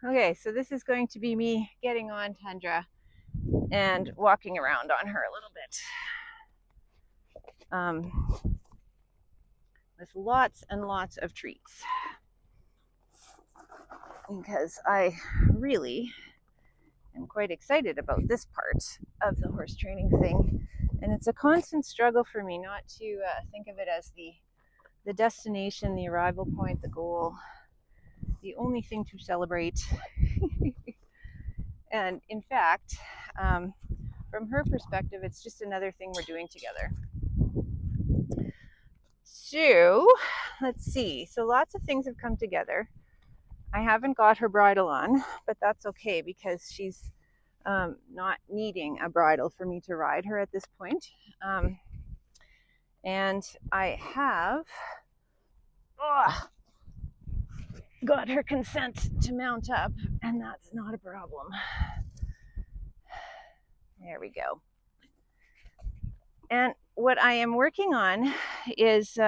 Okay, so this is going to be me getting on Tundra and walking around on her a little bit. With lots and lots of treats. Because I really am quite excited about this part of the horse training thing. And it's a constant struggle for me not to think of it as the destination, the arrival point, the goal, the only thing to celebrate. And in fact, from her perspective, it's just another thing we're doing together. So let's see. So lots of things have come together. I haven't got her bridle on, but that's okay because she's not needing a bridle for me to ride her at this point. And I have got her consent to mount up, and that's not a problem. There we go. And what I am working on is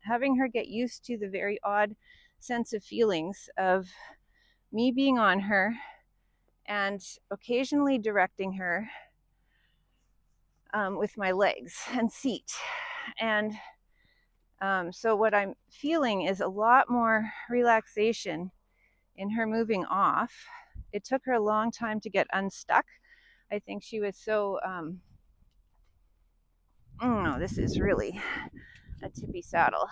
having her get used to the very odd sense of feelings of me being on her and occasionally directing her with my legs and seat. And so what I'm feeling is a lot more relaxation in her moving off. It took her a long time to get unstuck. I think she was so, this is really a tippy saddle.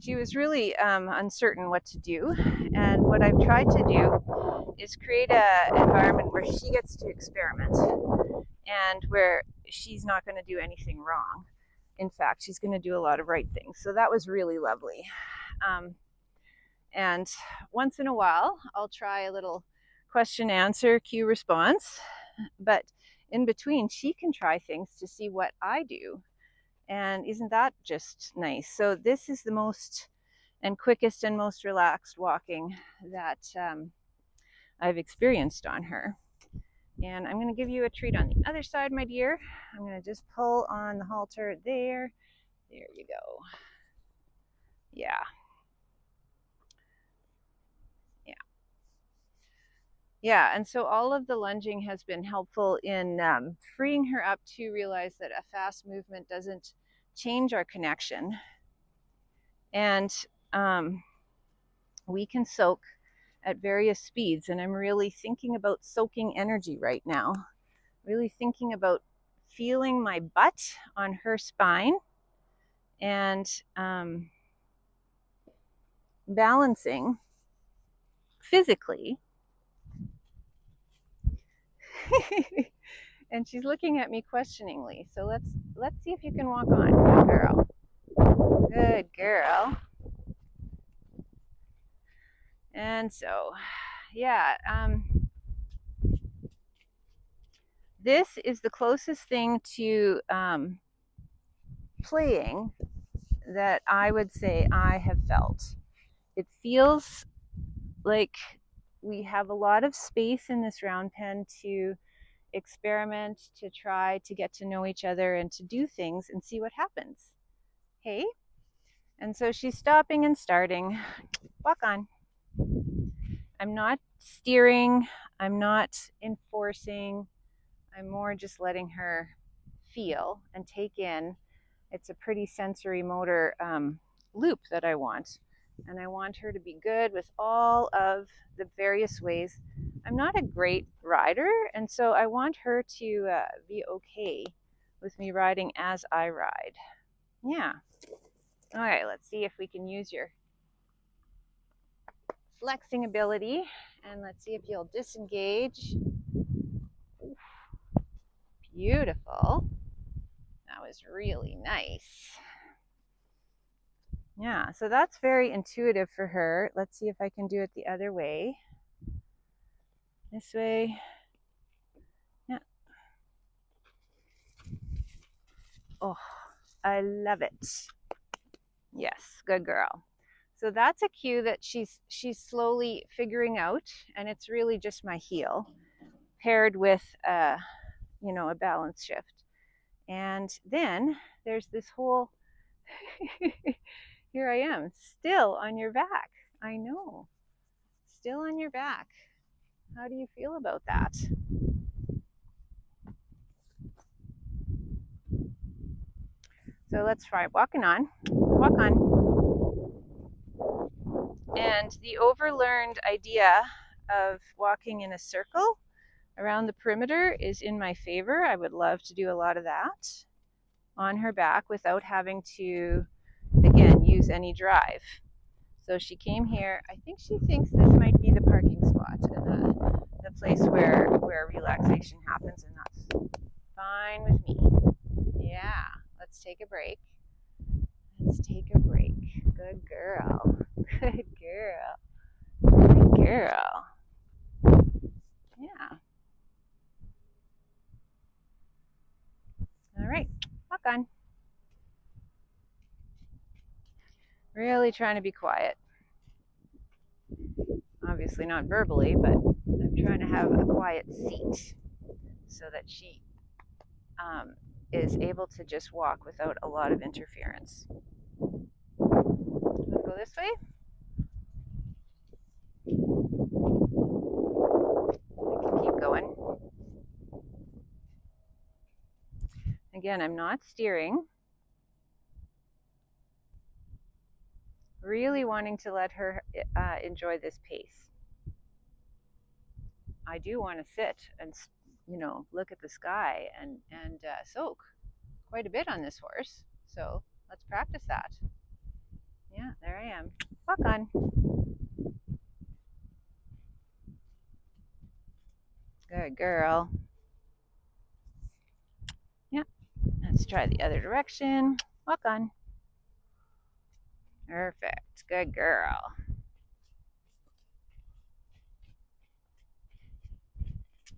She was really uncertain what to do. And what I've tried to do is create an environment where she gets to experiment and where she's not going to do anything wrong. In fact, she's going to do a lot of right things. So that was really lovely. And once in a while, I'll try a little question answer cue response. But in between, she can try things to see what I do. And isn't that just nice? So this is the most and quickest and most relaxed walking that I've experienced on her. And I'm going to give you a treat on the other side, my dear. I'm going to just pull on the halter there. There you go. Yeah. Yeah. Yeah, and so all of the lunging has been helpful in freeing her up to realize that a fast movement doesn't change our connection. And we can soak at various speeds. And I'm really thinking about soaking energy right now. Really thinking about feeling my butt on her spine and balancing physically. And she's looking at me questioningly. So let's see if you can walk on. Good girl. Good girl. And so, yeah, this is the closest thing to playing that I would say I have felt. It feels like we have a lot of space in this round pen to experiment, to try to get to know each other and to do things and see what happens. Hey? And so she's stopping and starting. Walk on. I'm not steering, I'm not enforcing, I'm more just letting her feel and take in. It's a pretty sensory motor loop that I want. And I want her to be good with all of the various ways. I'm not a great rider, and so I want her to be okay with me riding as I ride. Yeah. All right, let's see if we can use your flexing ability, and let's see if you'll disengage. Oof. Beautiful. That was really nice. Yeah, so that's very intuitive for her. Let's see if I can do it the other way. This way. Yeah. Oh, I love it. Yes, good girl. So that's a cue that she's slowly figuring out, and it's really just my heel paired with a balance shift. And then there's this whole here I am, still on your back. I know. still on your back. How do you feel about that? So let's try walking on. Walk on. And the overlearned idea of walking in a circle around the perimeter is in my favor. I would love to do a lot of that on her back without having to, again, use any drive. So she came here. I think she thinks this might be the parking spot and the place where relaxation happens, and that's fine with me. Yeah, let's take a break. Let's take a break. Good girl. Good girl. Good girl. Yeah. All right, walk on. Really trying to be quiet. Obviously not verbally, but I'm trying to have a quiet seat so that she is able to just walk without a lot of interference. Wanna go this way? I can keep going. Again, I'm not steering. Really wanting to let her enjoy this pace. I do want to sit and, you know, look at the sky and soak quite a bit on this horse. So let's practice that. Yeah, there I am. Walk on. Good girl. Yeah, let's try the other direction. Walk on. Perfect. Good girl.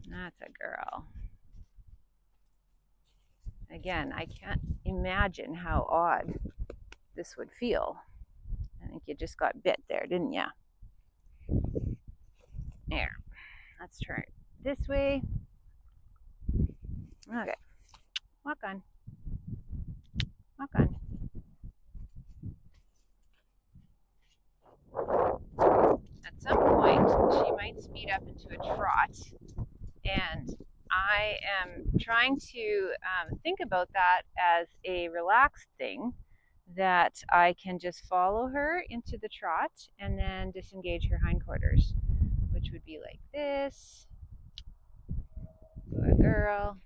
That's a girl. Again, I can't imagine how odd this would feel. I think you just got bit there, didn't you? There. Let's try it this way. Okay. Walk on. Walk on. At some point, she might speed up into a trot, and I am trying to think about that as a relaxed thing, that I can just follow her into the trot and then disengage her hindquarters, which would be like this. Good girl.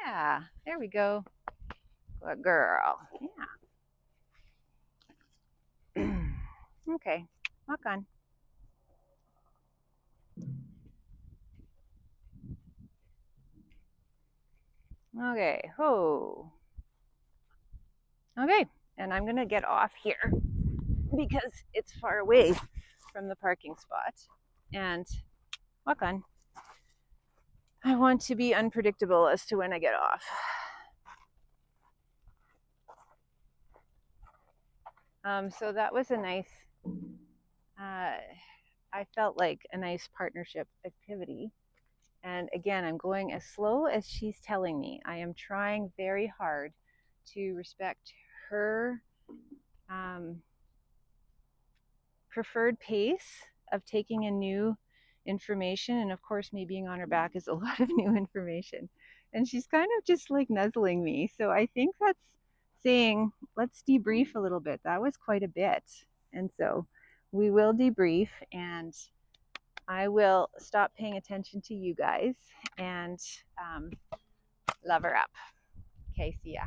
Yeah, there we go. Good girl. Yeah. Okay, walk on. Okay, ho. Okay, and I'm gonna get off here because it's far away from the parking spot. And walk on. I want to be unpredictable as to when I get off. So that was a nice, I felt like a nice partnership activity. And again, I'm going as slow as she's telling me. I am trying very hard to respect her preferred pace of taking in new information. And of course, me being on her back is a lot of new information. And she's kind of just like nuzzling me. So I think that's saying, let's debrief a little bit. That was quite a bit. And so we will debrief, and I will stop paying attention to you guys and love her up. Okay, see ya.